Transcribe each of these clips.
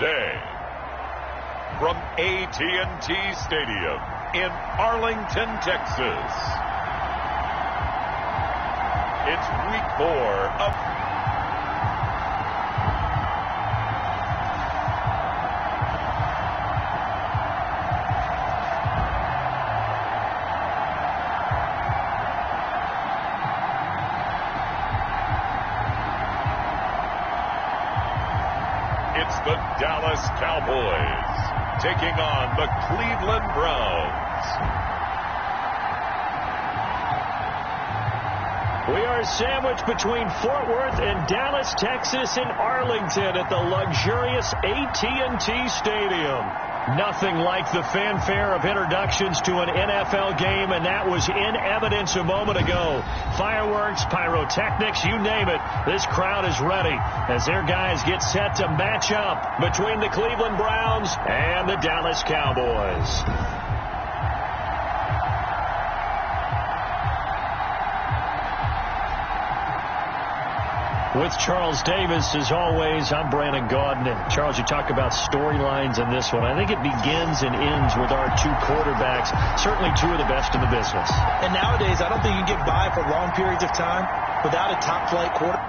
today. From AT&T Stadium in Arlington, Texas, it's week 4 of It's the Dallas Cowboys taking on the Cleveland Browns. We are sandwiched between Fort Worth and Dallas, Texas, in Arlington at the luxurious AT&T Stadium. Nothing like the fanfare of introductions to an NFL game, and that was in evidence a moment ago. Fireworks, pyrotechnics, you name it. This crowd is ready as their guys get set to match up between the Cleveland Browns and the Dallas Cowboys. With Charles Davis, as always, I'm Brandon Gaudin. And Charles, you talk about storylines in this one. I think it begins and ends with our two quarterbacks, certainly two of the best in the business. And nowadays, I don't think you can get by for long periods of time without a top-flight quarterback.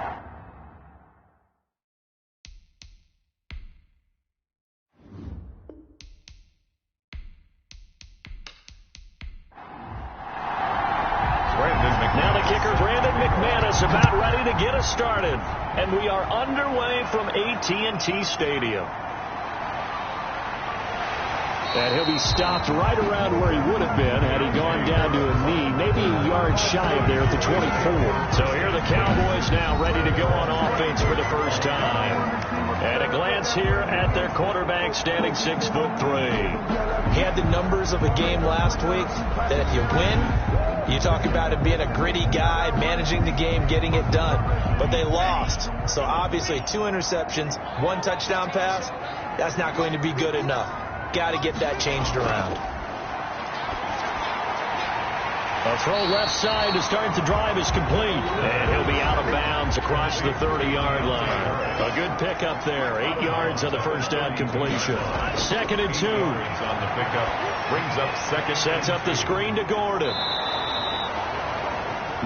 Now the kicker, Brandon McManus, about ready to get us started. And we are underway from AT&T Stadium. And he'll be stopped right around where he would have been had he gone down to a knee, maybe a yard shy of there at the 24. So here are the Cowboys now ready to go on offense for the first time. And a glance here at their quarterback standing 6'3". He had the numbers of a game last week that if you win, you talk about him being a gritty guy, managing the game, getting it done. But they lost. So obviously 2 interceptions, 1 touchdown pass, that's not going to be good enough. Got to get that changed around. A throw left side to start the drive is complete. And he'll be out of bounds across the 30-yard line. A good pickup there. 8 yards on the first down completion. 2nd and 2. On the pickup, brings up second. Sets up the screen to Gordon.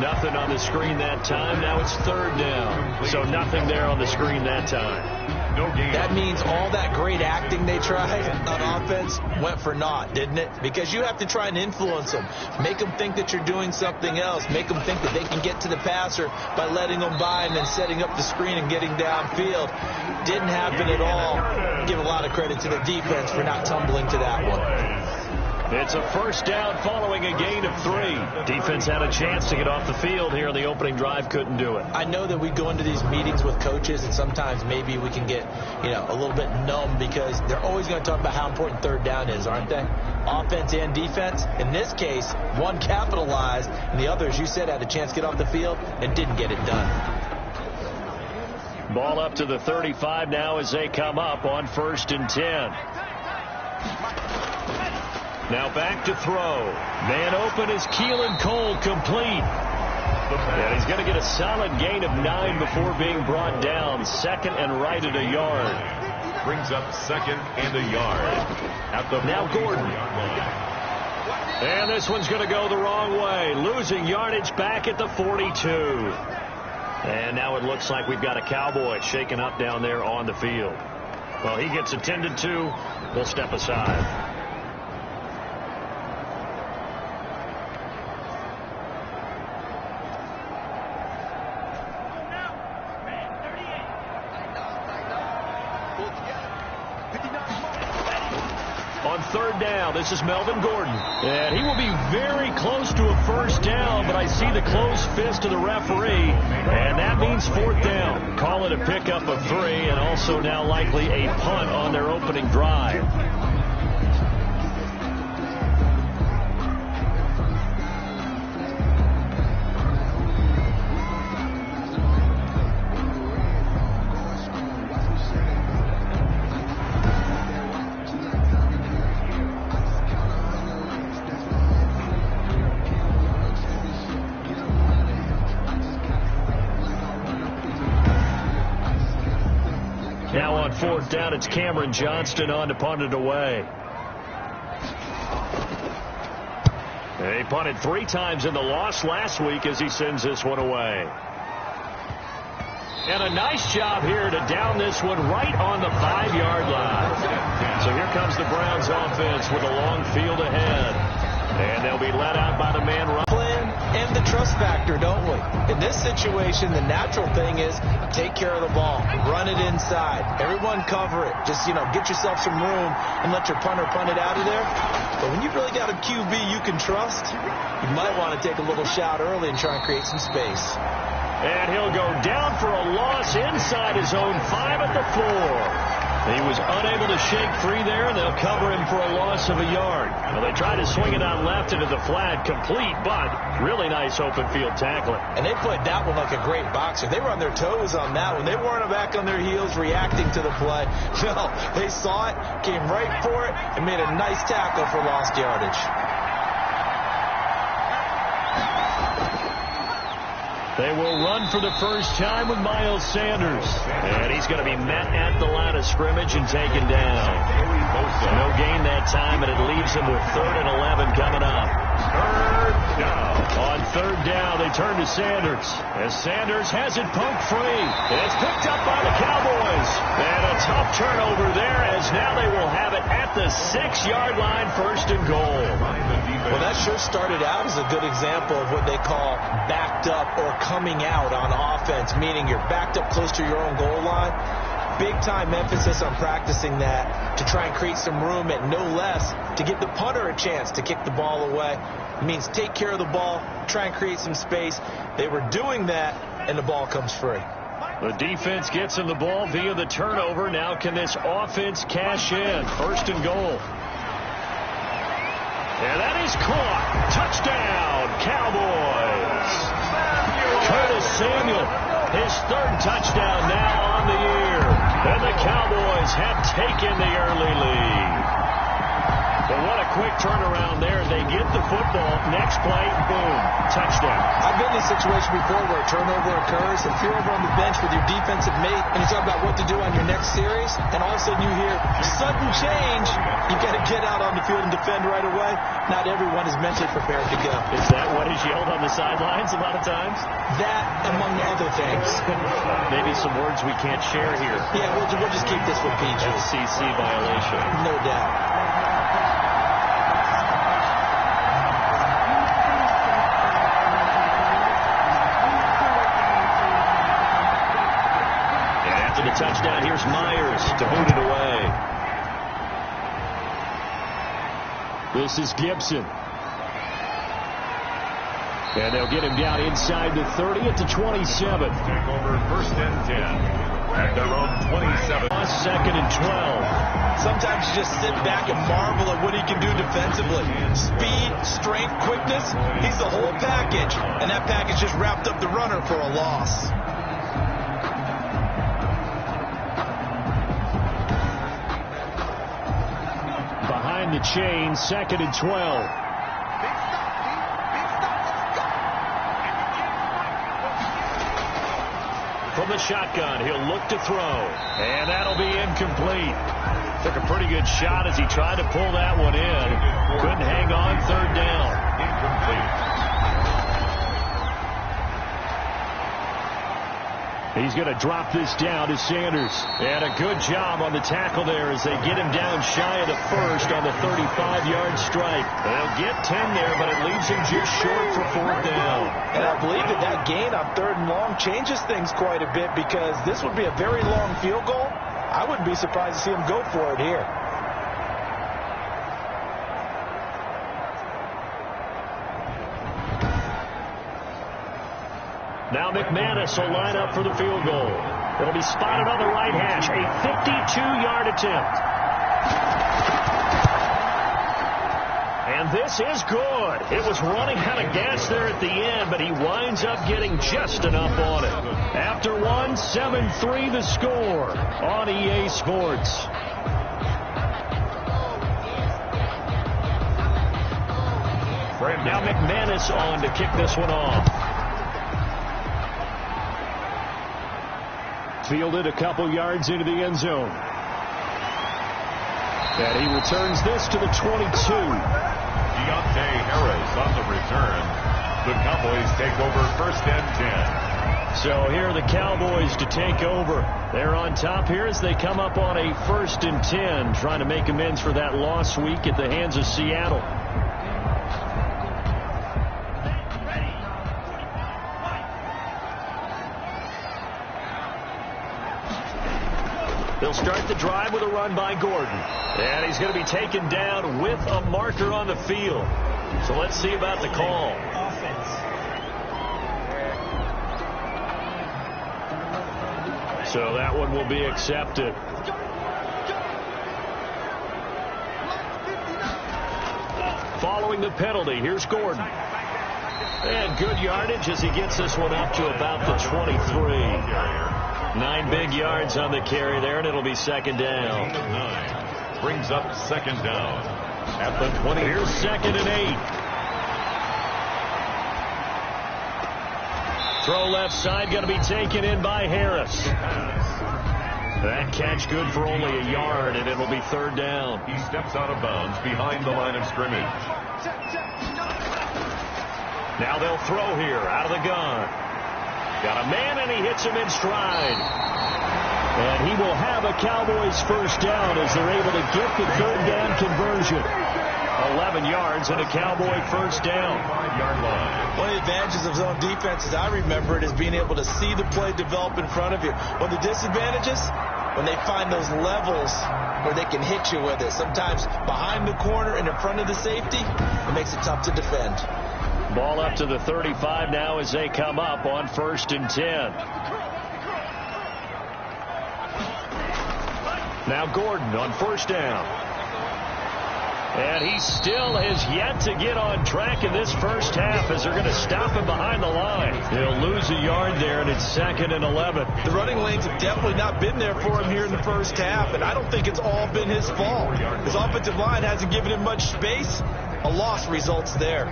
Nothing on the screen that time. Now it's 3rd down. So nothing there on the screen that time. No gain. That means all that great acting they tried on offense went for naught, didn't it? Because you have to try and influence them. Make them think that you're doing something else. Make them think that they can get to the passer by letting them by and then setting up the screen and getting downfield. Didn't happen at all. Give a lot of credit to the defense for not tumbling to that one. It's a first down following a gain of 3. Defense had a chance to get off the field here in the opening drive, couldn't do it. I know that we go into these meetings with coaches, and sometimes maybe we can get, a little bit numb because they're always going to talk about how important 3rd down is, aren't they? Offense and defense. In this case, one capitalized, and the other, as you said, had a chance to get off the field and didn't get it done. Ball up to the 35 now as they come up on 1st and 10. Now back to throw. Man open is Keelan Cole, complete. And he's going to get a solid gain of 9 before being brought down. 2nd and right at a yard. Brings up 2nd and a yard. At the now Gordon. And this one's going to go the wrong way. Losing yardage back at the 42. And now it looks like we've got a Cowboy shaken up down there on the field. Well, he gets attended to. We'll step aside. On 3rd down, this is Melvin Gordon. And he will be very close to a first down, but I see the closed fist of the referee, and that means 4th down. Call it a pickup of 3, and also now likely a punt on their opening drive. Now on on fourth down, it's Cameron Johnston on to punt it away. They punted 3 times in the loss last week as he sends this one away. And a nice job here to down this one right on the 5-yard line. So here comes the Browns offense with a long field ahead. And they'll be let out by the man run. And the trust factor, don't we? In this situation, the natural thing is take care of the ball. Run it inside. Everyone cover it. Just, get yourself some room and let your punter punt it out of there. But when you've really got a QB you can trust, you might want to take a little shot early and try and create some space. And he'll go down for a loss inside his own 5 at the 4. He was unable to shake free there, and they'll cover him for a loss of a yard. Well, they tried to swing it out left into the flat, complete, but really nice open field tackling. And they played that one like a great boxer. They were on their toes on that one. They weren't back on their heels reacting to the play. No, they saw it, came right for it, and made a nice tackle for lost yardage. They will run for the first time with Miles Sanders. And he's going to be met at the line of scrimmage and taken down. No gain that time, and it leaves him with 3rd and 11 coming up. Third down. On 3rd down, they turn to Sanders. As Sanders has it poked free. It's picked up by the Cowboys. And a tough turnover there, as now they will have it at the 6-yard line, 1st and goal. Well, that sure started out as a good example of what they call backed up or coming out on offense, meaning you're backed up close to your own goal line. Big-time emphasis on practicing that to try and create some room and no less to give the punter a chance to kick the ball away. It means take care of the ball, try and create some space. They were doing that, and the ball comes free. The defense gets him the ball via the turnover. Now can this offense cash in? 1st and goal. And that is caught. Touchdown, Cowboys. Curtis Samuel, his 3rd touchdown now on the year. And the Cowboys have taken the early lead. But what a quick turnaround there. They get the football. Next play, boom, touchdown. I've been in a situation before where a turnover occurs. If you're over on the bench with your defensive mate and you talk about what to do on your next series, and all of a sudden you hear sudden change, you got to get out on the field and defend right away. Not everyone is mentally prepared to go. Is that what is yelled on the sidelines a lot of times? That, among other things. Maybe some words we can't share here. Yeah, we'll just keep this with PG. FCC violation. No doubt. The touchdown. Here's Myers to boot it away. This is Gibson. And they'll get him down inside the 30 at the 27. Take over 1st and 10 at their own 27. 2nd and 12. Sometimes you just sit back and marvel at what he can do defensively. Speed, strength, quickness. He's the whole package. And that package just wrapped up the runner for a loss. Behind the chain, 2nd and 12. From the shotgun, he'll look to throw. And that'll be incomplete. Took a pretty good shot as he tried to pull that one in. Couldn't hang on. 3rd down. Incomplete. He's going to drop this down to Sanders. And a good job on the tackle there as they get him down shy of the 1st on the 35-yard strike. They'll get 10 there, but it leaves him just short for 4th down. And I believe that gain on 3rd and long changes things quite a bit because this would be a very long field goal. I wouldn't be surprised to see him go for it here. Now McManus will line up for the field goal. It'll be spotted on the right hash. A 52-yard attempt. And this is good. It was running out of gas there at the end, but he winds up getting just enough on it. After one, 7-3 the score on EA Sports. Now McManus on to kick this one off. Fielded a couple yards into the end zone. And he returns this to the 22. Deontay Harris on the return. The Cowboys take over 1st and 10. So here are the Cowboys to take over. They're on top here as they come up on a 1st and 10, trying to make amends for that loss week at the hands of Seattle. They'll start the drive with a run by Gordon. And he's going to be taken down with a marker on the field. So let's see about the call. So that one will be accepted. Following the penalty, here's Gordon. And good yardage as he gets this one up to about the 23. 9 big yards on the carry there, and it'll be 2nd down. 9 brings up 2nd down at the 20. Here's 2nd and 8. Throw left side, going to be taken in by Harris. That catch good for only a yard, and it'll be 3rd down. He steps out of bounds behind the line of scrimmage. Now they'll throw here out of the gun. Got a man, and he hits him in stride. And he will have a Cowboys 1st down as they're able to get the 3rd down conversion. 11 yards and a Cowboy 1st down. 5-yard line. One of the advantages of zone defense, as I remember it, is being able to see the play develop in front of you. One of the disadvantages, when they find those levels where they can hit you with it. Sometimes behind the corner and in front of the safety, it makes it tough to defend. Ball up to the 35 now as they come up on 1st and 10. Now Gordon on 1st down. And he still has yet to get on track in this first half as they're going to stop him behind the line. He'll lose a yard there, and it's 2nd and 11. The running lanes have definitely not been there for him here in the first half, and I don't think it's all been his fault. His offensive line hasn't given him much space. A loss results there.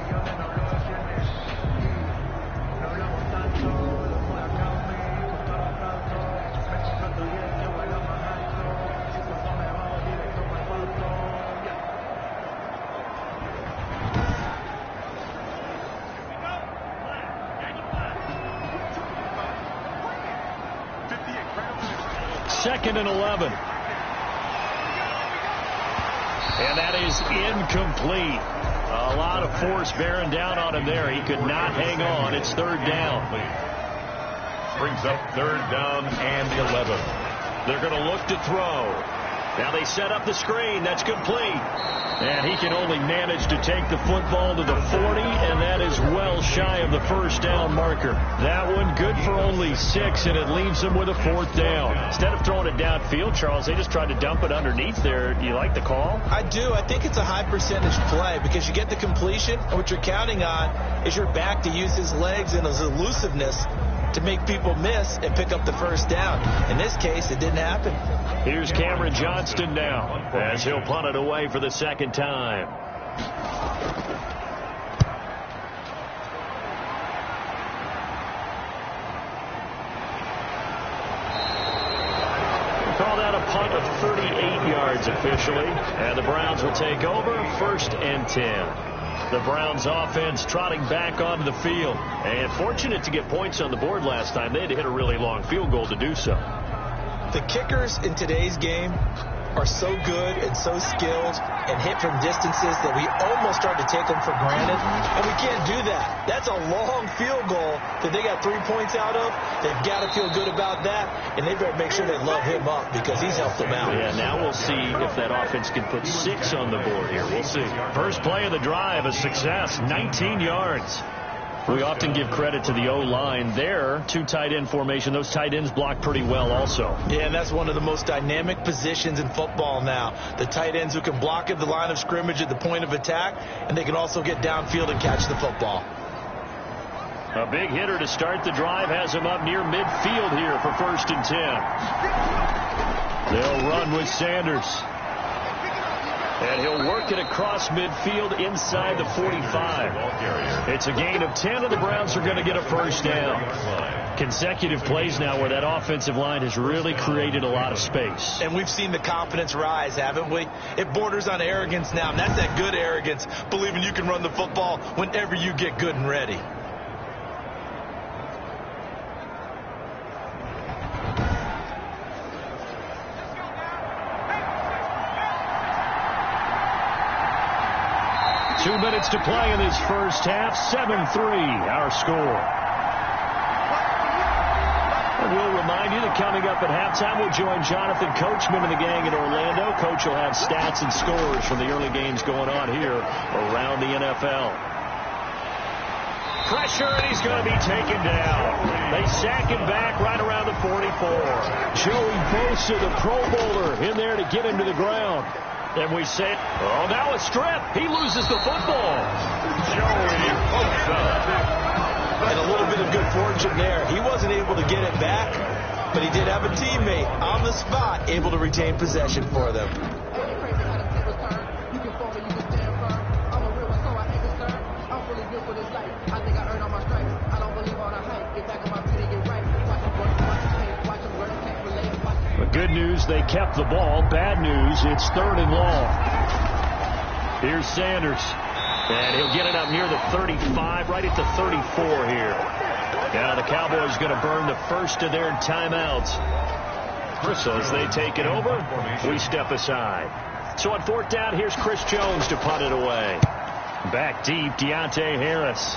Second and 11. And that is incomplete. A lot of force bearing down on him there. He could not hang on. It's 3rd down. Brings up 3rd down and 11. They're going to look to throw. Now they set up the screen. That's complete. And he can only manage to take the football to the 40, and that is well shy of the 1st down marker. That one good for only 6, and it leaves them with a 4th down. Instead of throwing it downfield, Charles, they just tried to dump it underneath there. Do you like the call? I do. I think it's a high percentage play because you get the completion, and what you're counting on is your back to use his legs and his elusiveness to make people miss and pick up the 1st down. In this case, it didn't happen. Here's Cameron Johnston now as he'll punt it away for the 2nd time. We'll call that a punt of 38 yards officially, and the Browns will take over 1st and 10. The Browns offense trotting back onto the field. And fortunate to get points on the board last time. They had to hit a really long field goal to do so. The kickers in today's game are so good and so skilled and hit from distances that we almost start to take them for granted. And we can't do that. That's a long field goal that they got 3 points out of. They've got to feel good about that. And they better make sure they love him up because he's helped them out. Yeah, now we'll see if that offense can put 6 on the board here. We'll see. First play of the drive, a success, 19 yards. We often give credit to the O-line there. 2 tight end formation. Those tight ends block pretty well also. Yeah, and that's one of the most dynamic positions in football now. The tight ends who can block at the line of scrimmage at the point of attack, and they can also get downfield and catch the football. A big hitter to start the drive has him up near midfield here for 1st and 10. They'll run with Sanders. And he'll work it across midfield inside the 45. It's a gain of 10, and the Browns are going to get a first down. Consecutive plays now where that offensive line has really created a lot of space. And we've seen the confidence rise, haven't we? It borders on arrogance now, and that's that good arrogance, believing you can run the football whenever you get good and ready. Two minutes to play in this first half. 7-3, our score. And we'll remind you that coming up at halftime, we'll join Jonathan Coachman and the gang in Orlando. Coach will have stats and scores from the early games going on here around the NFL. Pressure, and he's going to be taken down. They sack him back right around the 44. Joey Bosa, the Pro Bowler, in there to get him to the ground. And we say, oh, now a strip. He loses the football. Joey Bosa. And a little bit of good fortune there. He wasn't able to get it back, but he did have a teammate on the spot able to retain possession for them. Good news, they kept the ball. Bad news, it's 3rd and long. Here's Sanders. And he'll get it up near the 35, right at the 34 here. Now the Cowboys going to burn the first of their timeouts. So as they take it over, we step aside. So on 4th down, here's Chris Jones to punt it away. Back deep, Deontay Harris.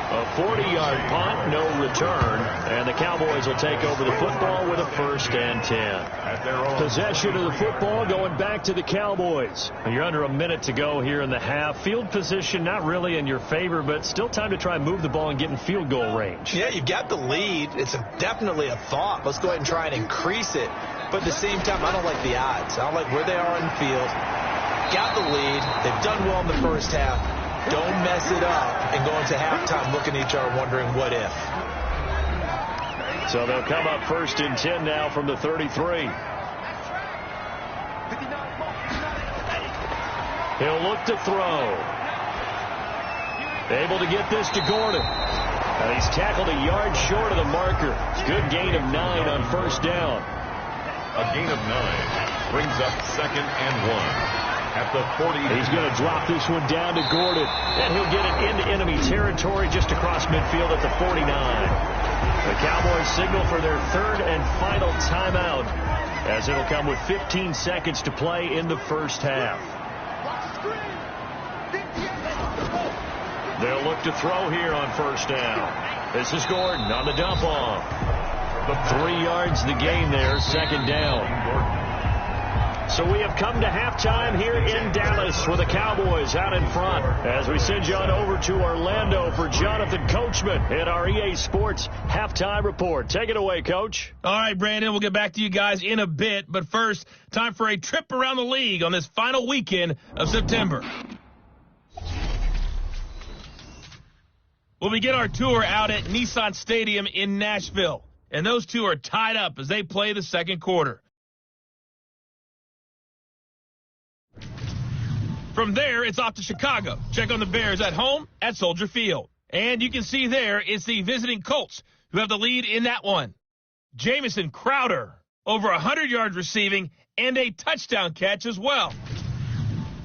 A 40-yard punt, no return, and the Cowboys will take over the football with a 1st and 10. Possession of the football going back to the Cowboys. You're under a minute to go here in the half. Field position not really in your favor, but still time to try and move the ball and get in field goal range. Yeah, you got the lead. It's definitely a thought. Let's go ahead and try and increase it. But at the same time, I don't like the odds. I don't like where they are in the field. Got the lead. They've done well in the first half. Don't mess it up and go into halftime looking at each other wondering what if. So they'll come up 1st and 10 now from the 33. He'll look to throw. Able to get this to Gordon. And he's tackled a yard short of the marker. Good gain of 9 on 1st down. A gain of 9 brings up 2nd and 1. At the 40. He's going to drop this one down to Gordon. And he'll get it into enemy territory just across midfield at the 49. The Cowboys signal for their 3rd and final timeout as it'll come with 15 seconds to play in the first half. They'll look to throw here on 1st down. This is Gordon on the dump off. The 3 yards the gain there, 2nd down. So we have come to halftime here in Dallas with the Cowboys out in front as we send you on over to Orlando for Jonathan Coachman in our EA Sports Halftime Report. Take it away, Coach. All right, Brandon, we'll get back to you guys in a bit. But first, time for a trip around the league on this final weekend of September. We'll begin our tour out at Nissan Stadium in Nashville. And those two are tied up as they play the 2nd quarter. From there, it's off to Chicago. Check on the Bears at home at Soldier Field. And you can see there, it's the visiting Colts who have the lead in that one. Jamison Crowder, over 100 yards receiving and a touchdown catch as well.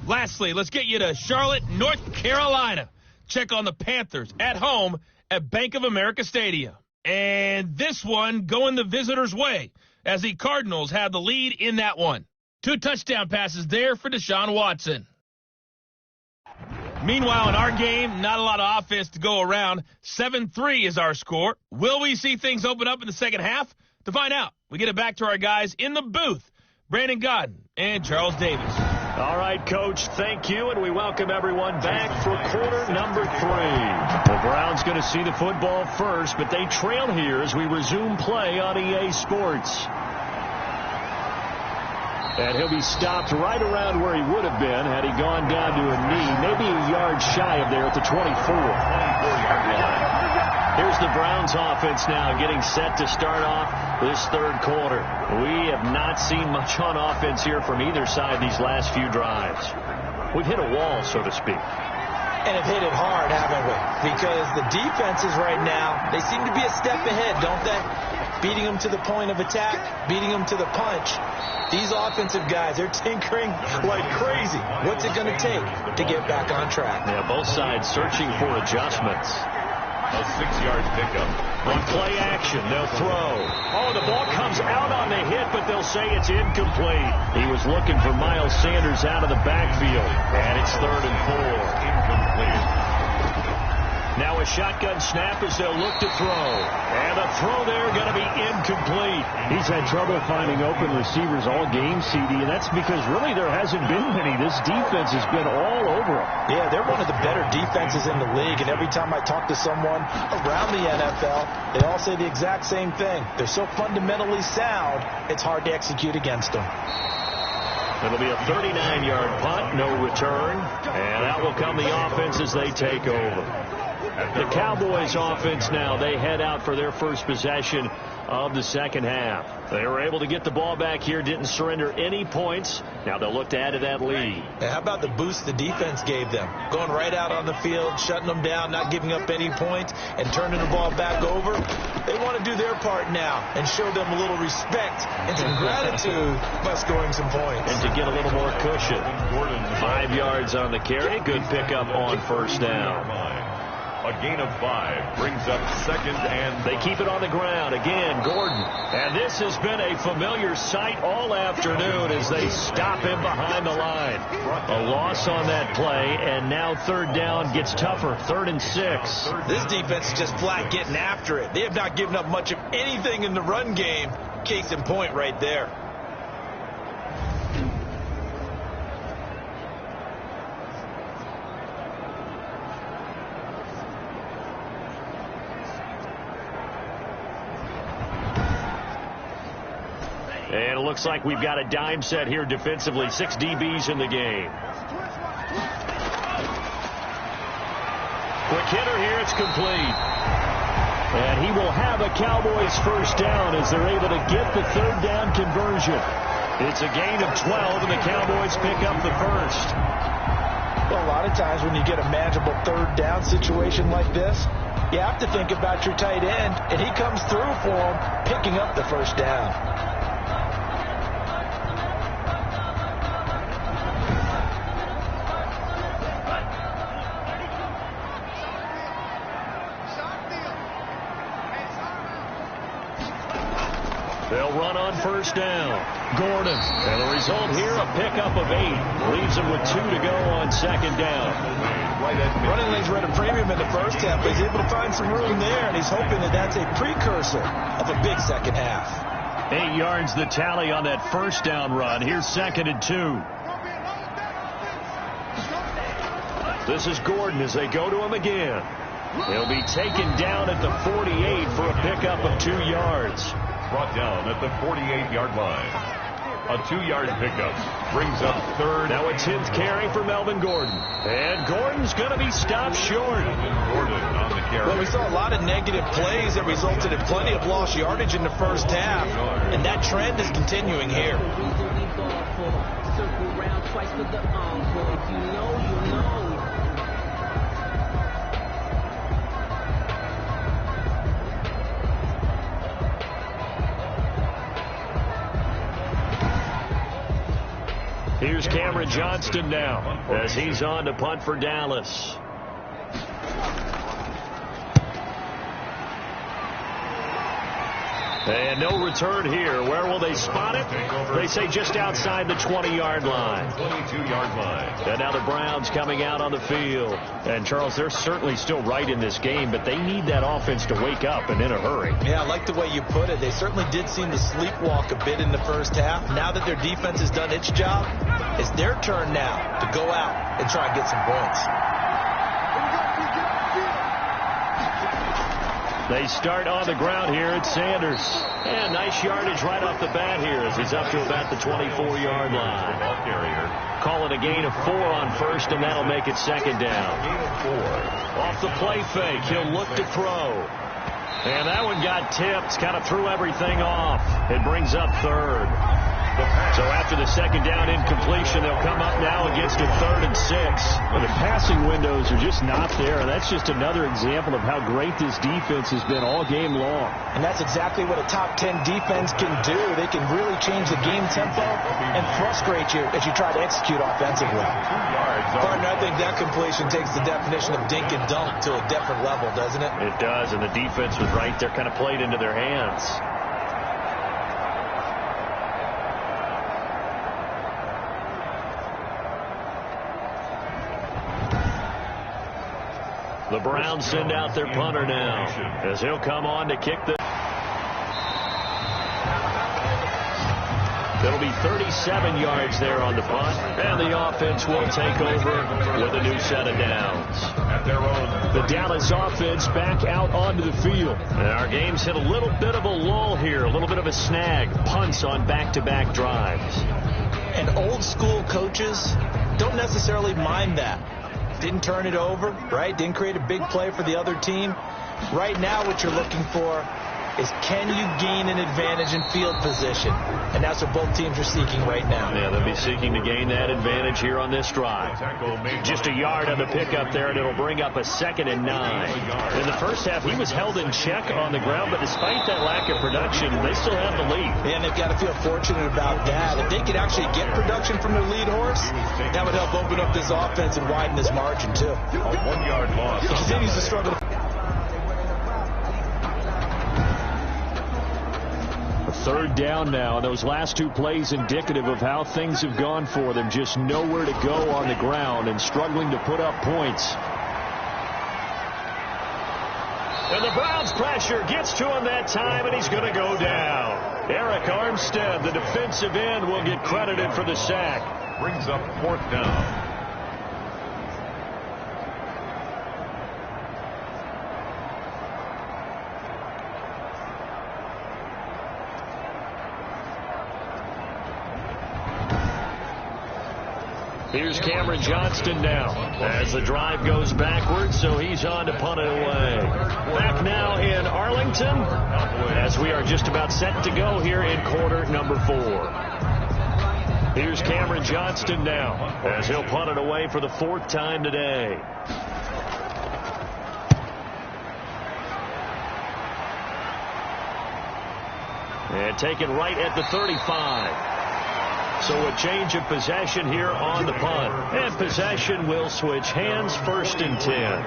Lastly, let's get you to Charlotte, North Carolina. Check on the Panthers at home at Bank of America Stadium. And this one going the visitors' way as the Cardinals have the lead in that one. 2 touchdown passes there for Deshaun Watson. Meanwhile, in our game, not a lot of offense to go around. 7-3 is our score. Will we see things open up in the second half? To find out, we get it back to our guys in the booth, Brandon Godden and Charles Davis. All right, Coach, thank you, and we welcome everyone back for quarter number 3. The Browns going to see the football first, but they trail here as we resume play on EA Sports. And he'll be stopped right around where he would have been had he gone down to a knee, maybe a yard shy of there at the 24. Here's the Browns offense now getting set to start off this third quarter. We have not seen much on offense here from either side these last few drives. We've hit a wall, so to speak. And have hit it hard, haven't we? Because the defenses right now, they seem to be a step ahead, don't they? Beating them to the point of attack, beating them to the punch. These offensive guys, they're tinkering like crazy. What's it going to take to get back on track? Yeah, both sides searching for adjustments. A 6-yard pickup. On play action, they'll throw. Oh, the ball comes out on the hit, but they'll say it's incomplete. He was looking for Miles Sanders out of the backfield, and it's 3rd and 4. Incomplete. Now a shotgun snap as they'll look to throw. And a throw there going to be incomplete. He's had trouble finding open receivers all game, CD, and that's because really there hasn't been many. This defense has been all over them. Yeah, they're one of the better defenses in the league, and every time I talk to someone around the NFL, they all say the exact same thing. They're so fundamentally sound, it's hard to execute against them. It'll be a 39-yard punt, no return, and out will come the offense as they take over. The Cowboys offense now, they head out for their first possession of the second half. They were able to get the ball back here, didn't surrender any points. Now they'll look to add to that lead. How about the boost the defense gave them? Going right out on the field, shutting them down, not giving up any points, and turning the ball back over. They want to do their part now and show them a little respect and some gratitude by scoring some points. And to get a little more cushion. 5 yards on the carry. Good pickup on first down. A gain of 5 brings up 2nd and 5. They keep it on the ground. Again, Gordon. And this has been a familiar sight all afternoon as they stop him behind the line. A loss on that play, and now 3rd down gets tougher. 3rd and 6. This defense is just flat getting after it. They have not given up much of anything in the run game. Case in point right there. And it looks like we've got a dime set here defensively. 6 DBs in the game. Quick hitter here. It's complete. And he will have a Cowboys first down as they're able to get the 3rd down conversion. It's a gain of 12, and the Cowboys pick up the first. Well, a lot of times when you get a manageable 3rd down situation like this, you have to think about your tight end, and he comes through for him, picking up the first down. They'll run on first down. Gordon. And the result here, a pickup of 8. Leaves them with 2 to go on 2nd down. Running lanes were at a premium in the first half, but he's able to find some room there, and he's hoping that that's a precursor of a big second half. 8 yards the tally on that first down run. Here's 2nd and 2. This is Gordon as they go to him again. He'll be taken down at the 48 for a pickup of 2 yards. Brought down at the 48-yard line. A 2-yard pickup brings up 3rd. Now a 10th carry for Melvin Gordon. And Gordon's going to be stopped short. Gordon on the carry. Well, we saw a lot of negative plays that resulted in plenty of lost yardage in the first half. And that trend is continuing here. Here's Cameron Johnston now as he's on to punt for Dallas. And no return here. Where will they spot it? They say just outside the 20-yard line. 22-yard line. And now the Browns coming out on the field. And, Charles, they're certainly still right in this game, but they need that offense to wake up and in a hurry. Yeah, I like the way you put it. They certainly did seem to sleepwalk a bit in the first half. Now that their defense has done its job, it's their turn now to go out and try and get some points. They start on the ground here at Sanders. And nice yardage right off the bat here as he's up to about the 24-yard line. Ball carrier. Call it a gain of 4 on first, and that'll make it 2nd down. Gain of 4. Off the play fake, he'll look to throw. And that one got tipped, kind of threw everything off. It brings up third. So after the second down incompletion, they'll come up now against a 3rd and 6. Well, the passing windows are just not there. And that's just another example of how great this defense has been all game long. And that's exactly what a top 10 defense can do. They can really change the game tempo and frustrate you as you try to execute offensively. Partner, I think that completion takes the definition of dink and dunk to a different level, doesn't it? It does, and the defense was right there, kind of played into their hands. The Browns send out their punter now as he'll come on to kick the... It'll be 37 yards there on the punt, and the offense will take over with a new set of downs. The Dallas offense back out onto the field. And our game's hit a little bit of a lull here, a little bit of a snag. Punts on back-to-back drives. And old school coaches don't necessarily mind that. Didn't turn it over, right? Didn't create a big play for the other team. Right now what you're looking for is, can you gain an advantage in field position? And that's what both teams are seeking right now. Yeah, they'll be seeking to gain that advantage here on this drive. Just a yard on the pickup there, and it'll bring up a 2nd and 9. In the first half, he was held in check on the ground, but despite that lack of production, they still have the lead. And they've got to feel fortunate about that. If they could actually get production from their lead horse, that would help open up this offense and widen this margin, too. A 1-yard loss. He continues to struggle. Third down now, and those last 2 plays indicative of how things have gone for them. Just nowhere to go on the ground and struggling to put up points. And the Browns pressure gets to him that time, and he's going to go down. Eric Armstead, the defensive end, will get credited for the sack. Brings up 4th down. Here's Cameron Johnston now as the drive goes backwards, so he's on to punt it away. Back now in Arlington as we are just about set to go here in quarter number 4. Here's Cameron Johnston now as he'll punt it away for the 4th time today. And taken right at the 35. So a change of possession here on the punt. And possession will switch hands, 1st and 10.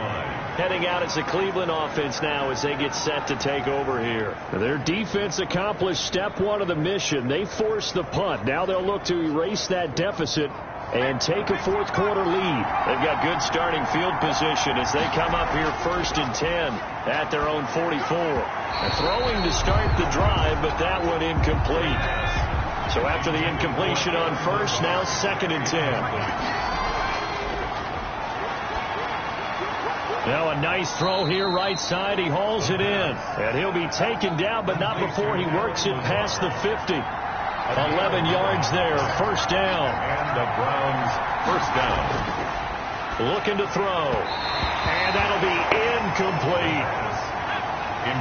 Heading out as the Cleveland offense now as they get set to take over here. Their defense accomplished step 1 of the mission. They forced the punt. Now they'll look to erase that deficit and take a 4th quarter lead. They've got good starting field position as they come up here 1st and 10 at their own 44. Throwing to start the drive, but that one incomplete. So after the incompletion on 1st, now 2nd and 10. Now a nice throw here right side. He hauls it in. And he'll be taken down, but not before he works it past the 50. 11 yards there, 1st down. And the Browns 1st down. Looking to throw. And that'll be incomplete.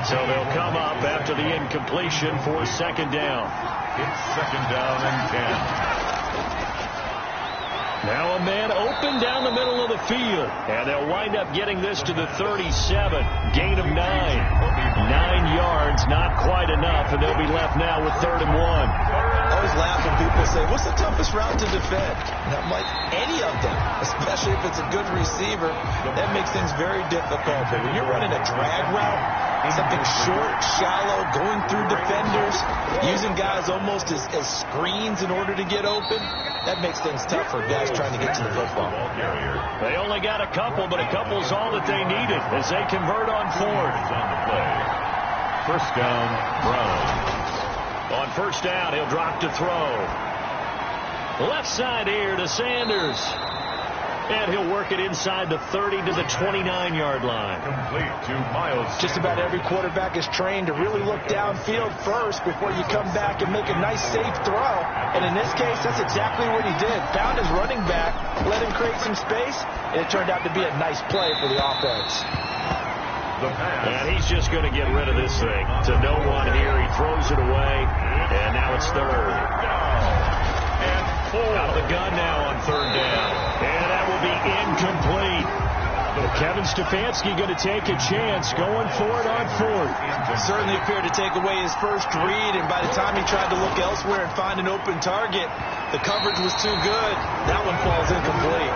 So they'll come up after the incompletion for 2nd down. It's 2nd down and 10. Now a man open down the middle of the field. And they'll wind up getting this to the 37. Gain of 9. 9 yards, not quite enough, and they'll be left now with 3rd and 1. I always laugh when people say, what's the toughest route to defend? And I'm like, any of them, especially if it's a good receiver. That makes things very difficult. But when you're running a drag route, something short, shallow, going through defenders, using guys almost as screens in order to get open, that makes things tough for guys trying to get to the football. They only got a couple, but a couple's all that they needed as they convert on 4th. On the play. 1st down, Browns. On 1st down, he'll drop to throw. Left side here to Sanders. And he'll work it inside the 30 to the 29-yard line. Complete to Miles. Just about every quarterback is trained to really look downfield first before you come back and make a nice, safe throw. And in this case, that's exactly what he did. Found his running back, let him create some space, and it turned out to be a nice play for the offense. The pass. And he's just going to get rid of this thing. To no one here. He throws it away. And now it's third. And 4. Out of the gun now on third down. And that will be incomplete. Kevin Stefanski going to take a chance going for it on fourth. Certainly appeared to take away his first read, and by the time he tried to look elsewhere and find an open target, the coverage was too good. That one falls incomplete.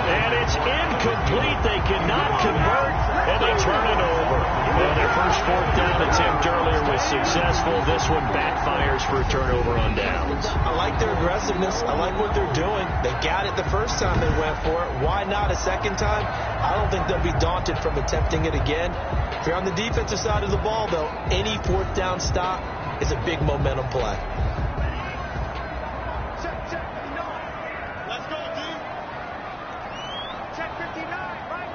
And it's incomplete. They cannot convert, and they turn it over. Well, their first fourth down attempt earlier was successful. This one backfires for a turnover on downs. I like their aggressiveness. I like what they're doing. They got it the first time they went for it. Why not a second time? I don't think they'll be daunted from attempting it again. If you're on the defensive side of the ball, though, any fourth down stop is a big momentum play. Let's go, dude. Check 59, right?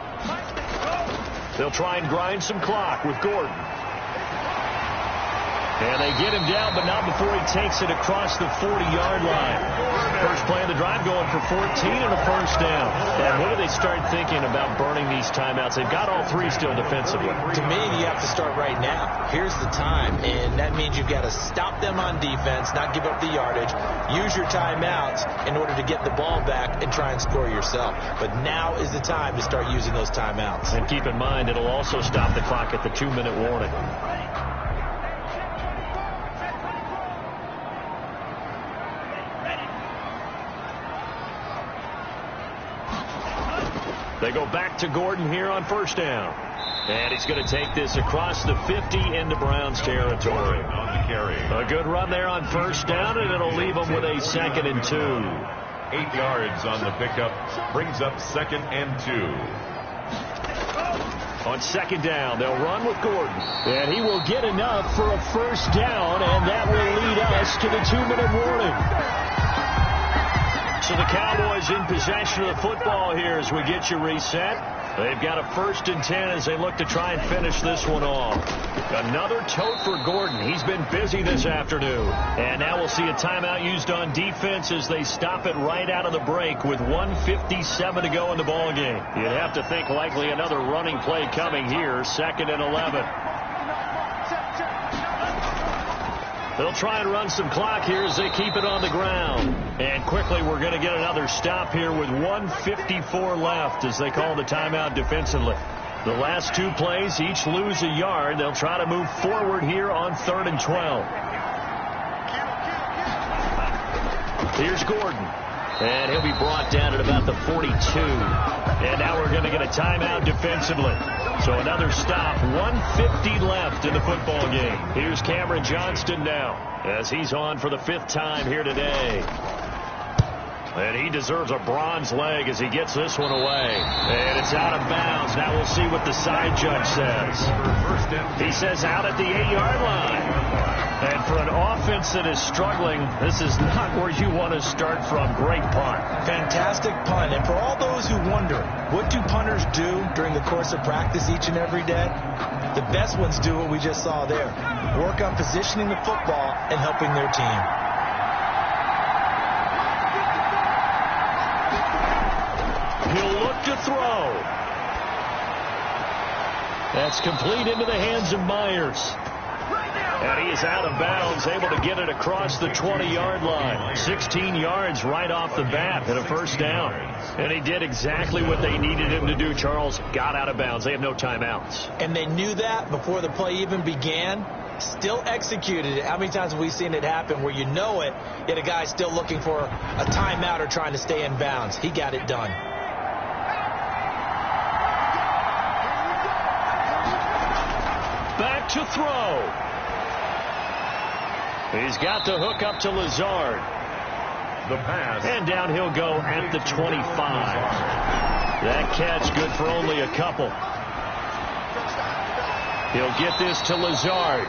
They'll try and grind some clock with Gordon. And they get him down, but not before he takes it across the 40-yard line. First play of the drive going for 14 and a first down. And when do they start thinking about burning these timeouts? They've got all three still defensively. To me, you have to start right now. Here's the time, and that means you've got to stop them on defense, not give up the yardage, use your timeouts in order to get the ball back and try and score yourself. But now is the time to start using those timeouts. And keep in mind, it'll also stop the clock at the 2-minute warning. They go back to Gordon here on first down. And he's going to take this across the 50 into Browns territory. On the carry. A good run there on first down, and it'll leave them with a 2nd and 2. 8 yards on the pickup. Brings up 2nd and 2. On second down, they'll run with Gordon. And he will get enough for a first down, and that will lead us to the 2-minute warning. So the Cowboys in possession of the football here as we get you reset. They've got a 1st and 10 as they look to try and finish this one off. Another tote for Gordon. He's been busy this afternoon. And now we'll see a timeout used on defense as they stop it right out of the break with 1:57 to go in the ballgame. You'd have to think likely another running play coming here, 2nd and 11. They'll try and run some clock here as they keep it on the ground. And quickly we're going to get another stop here with 1:54 left as they call the timeout defensively. The last 2 plays each lose a yard. They'll try to move forward here on 3rd and 12. Here's Gordon. And he'll be brought down at about the 42. And now we're going to get a timeout defensively. So another stop, 1:50 left in the football game. Here's Cameron Johnston now as he's on for the 5th time here today. And he deserves a bronze leg as he gets this one away. And it's out of bounds. Now we'll see what the side judge says. He says out at the 8-yard line. And for an offense that is struggling, this is not where you want to start from. Great punt. Fantastic punt. And for all those who wonder, what do punters do during the course of practice each and every day? The best ones do what we just saw there. Work on positioning the football and helping their team. He'll look to throw. That's complete into the hands of Myers. And he is out of bounds, able to get it across the 20-yard line. 16 yards right off the bat and a first down. And he did exactly what they needed him to do, Charles. Got out of bounds. They have no timeouts. And they knew that before the play even began. Still executed it. How many times have we seen it happen where you know it, yet a guy's still looking for a timeout or trying to stay in bounds? He got it done. Back to throw. He's got the hook up to Lazard. The pass. And down he'll go at the 25. That catch good for only a couple. He'll get this to Lazard.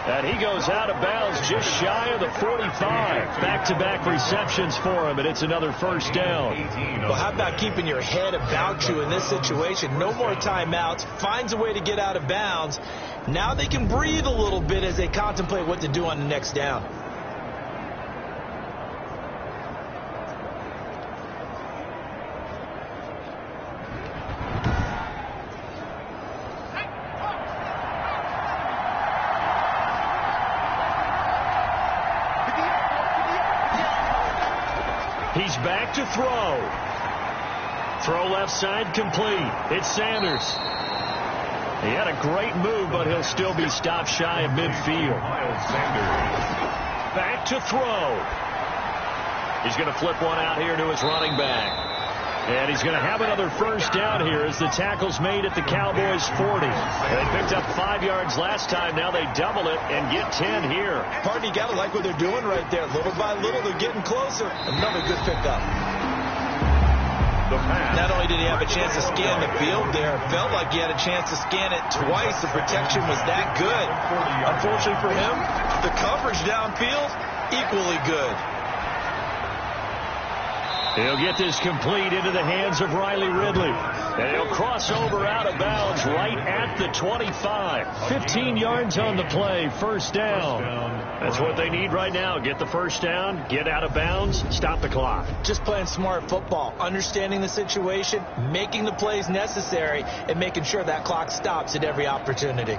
And he goes out of bounds just shy of the 45. Back-to-back receptions for him, and it's another first down. Well, how about keeping your head about you in this situation? No more timeouts. Finds a way to get out of bounds. Now they can breathe a little bit as they contemplate what to do on the next down. back to throw. Throw left side complete. It's Sanders. He had a great move, but he'll still be stopped shy of midfield. Miles Sanders. Back to throw. He's going to flip one out here to his running back. And he's going to have another first down here as the tackle's made at the Cowboys 40. They picked up 5 yards last time. Now they double it and get 10 here. Pardon, you got to like what they're doing right there. Little by little, they're getting closer. Another good pickup. The pass. Not only did he have a chance to scan the field there, it felt like he had a chance to scan it twice. The protection was that good. Unfortunately for him, the coverage downfield, equally good. He'll get this complete into the hands of Riley Ridley. And he'll cross over out of bounds right at the 25. 15 yards on the play, first down. That's what they need right now. Get the first down, get out of bounds, stop the clock. Just playing smart football, understanding the situation, making the plays necessary, and making sure that clock stops at every opportunity.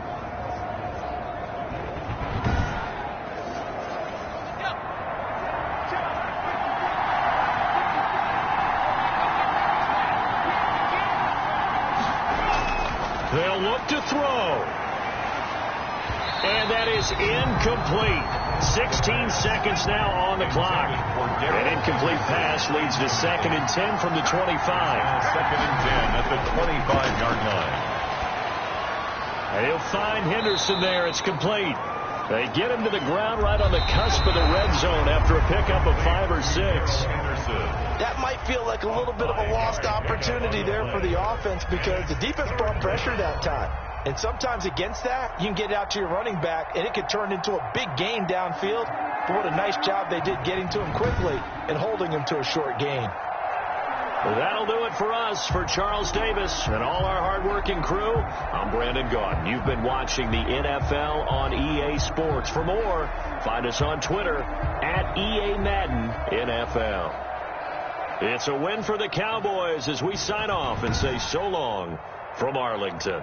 They'll look to throw. And that is incomplete. 16 seconds now on the clock. An incomplete pass leads to 2nd and 10 from the 25. 2nd and 10 at the 25-yard line. He'll find Henderson there. It's complete. They get him to the ground right on the cusp of the red zone after a pickup of 5 or 6. That might feel like a little bit of a lost opportunity there for the offense because the defense brought pressure that time. And sometimes against that, you can get out to your running back, and it could turn into a big gain downfield. But what a nice job they did getting to him quickly and holding him to a short gain. That'll do it for us. For Charles Davis and all our hardworking crew, I'm Brandon Gaudin. You've been watching the NFL on EA Sports. For more, find us on Twitter at EA Madden NFL. It's a win for the Cowboys as we sign off and say so long from Arlington.